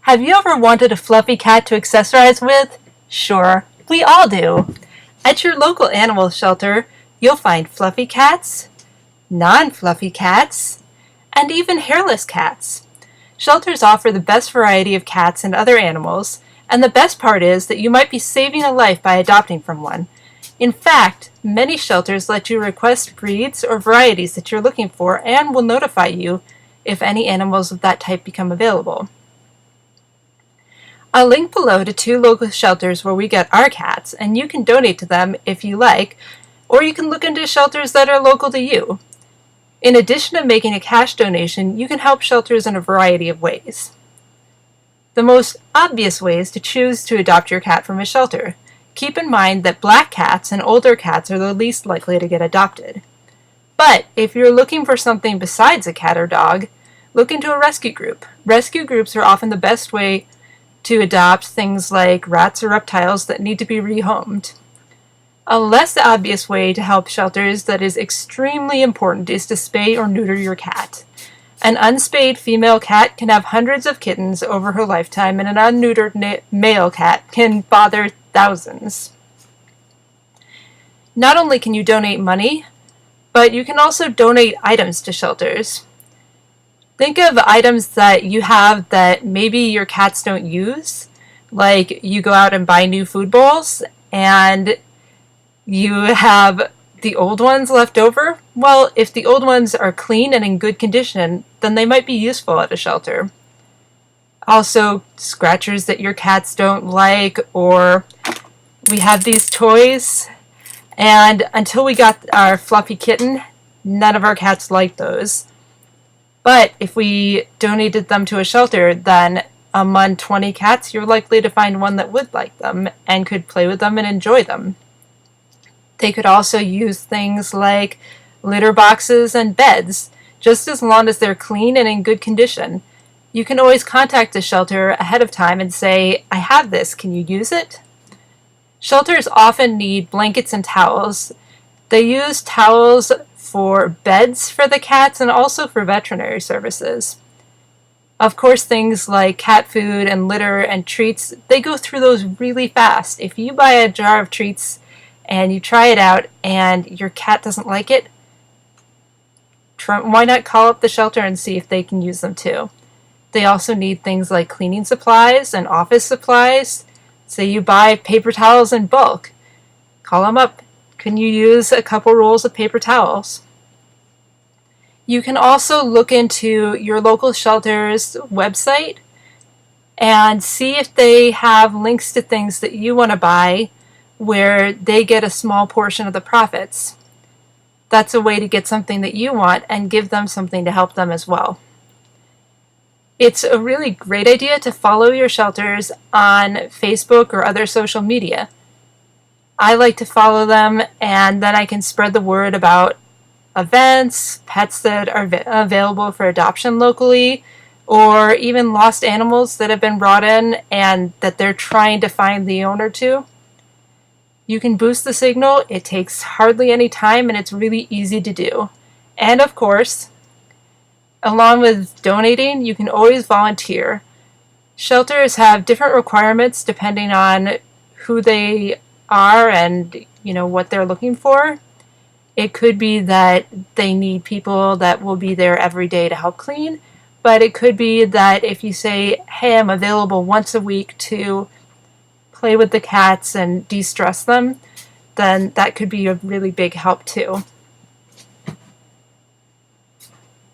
Have you ever wanted a fluffy cat to accessorize with? Sure, we all do. At your local animal shelter, you'll find fluffy cats, non-fluffy cats, and even hairless cats. Shelters offer the best variety of cats and other animals, and the best part is that you might be saving a life by adopting from one. In fact, many shelters let you request breeds or varieties that you're looking for and will notify you if any animals of that type become available. I'll link below to 2 local shelters where we get our cats, and you can donate to them if you like, or you can look into shelters that are local to you. In addition to making a cash donation, you can help shelters in a variety of ways. The most obvious way is to choose to adopt your cat from a shelter. Keep in mind that black cats and older cats are the least likely to get adopted. But if you're looking for something besides a cat or dog, look into a rescue group. Rescue groups are often the best way to adopt things like rats or reptiles that need to be rehomed. A less obvious way to help shelters that is extremely important is to spay or neuter your cat. An unspayed female cat can have hundreds of kittens over her lifetime, and an unneutered male cat can bother thousands. Not only can you donate money, but you can also donate items to shelters. Think of items that you have that maybe your cats don't use, like you go out and buy new food bowls and you have the old ones left over. Well, if the old ones are clean and in good condition, then they might be useful at a shelter. Also, scratchers that your cats don't like, or we have these toys, and until we got our fluffy kitten, none of our cats liked those. But if we donated them to a shelter, then among 20 cats, you're likely to find one that would like them and could play with them and enjoy them. They could also use things like litter boxes and beds, just as long as they're clean and in good condition. You can always contact the shelter ahead of time and say, "I have this, can you use it?" Shelters often need blankets and towels. They use towels for beds for the cats and also for veterinary services. Of course, things like cat food and litter and treats, they go through those really fast. If you buy a jar of treats and you try it out and your cat doesn't like it, why not call up the shelter and see if they can use them too? They also need things like cleaning supplies and office supplies. Say you buy paper towels in bulk, call them up. Can you use a couple rolls of paper towels? You can also look into your local shelter's website and see if they have links to things that you want to buy where they get a small portion of the profits. That's a way to get something that you want and give them something to help them as well. It's a really great idea to follow your shelters on Facebook or other social media. I like to follow them, and then I can spread the word about events, pets that are available for adoption locally, or even lost animals that have been brought in and that they're trying to find the owner to. You can boost the signal. It takes hardly any time, and it's really easy to do. And of course, along with donating, you can always volunteer. Shelters have different requirements depending on who they are and what they're looking for. It could be that they need people that will be there every day to help clean, but it could be that if you say, "Hey, I'm available once a week to play with the cats and de-stress them," then that could be a really big help too.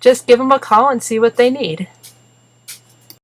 Just give them a call and see what they need.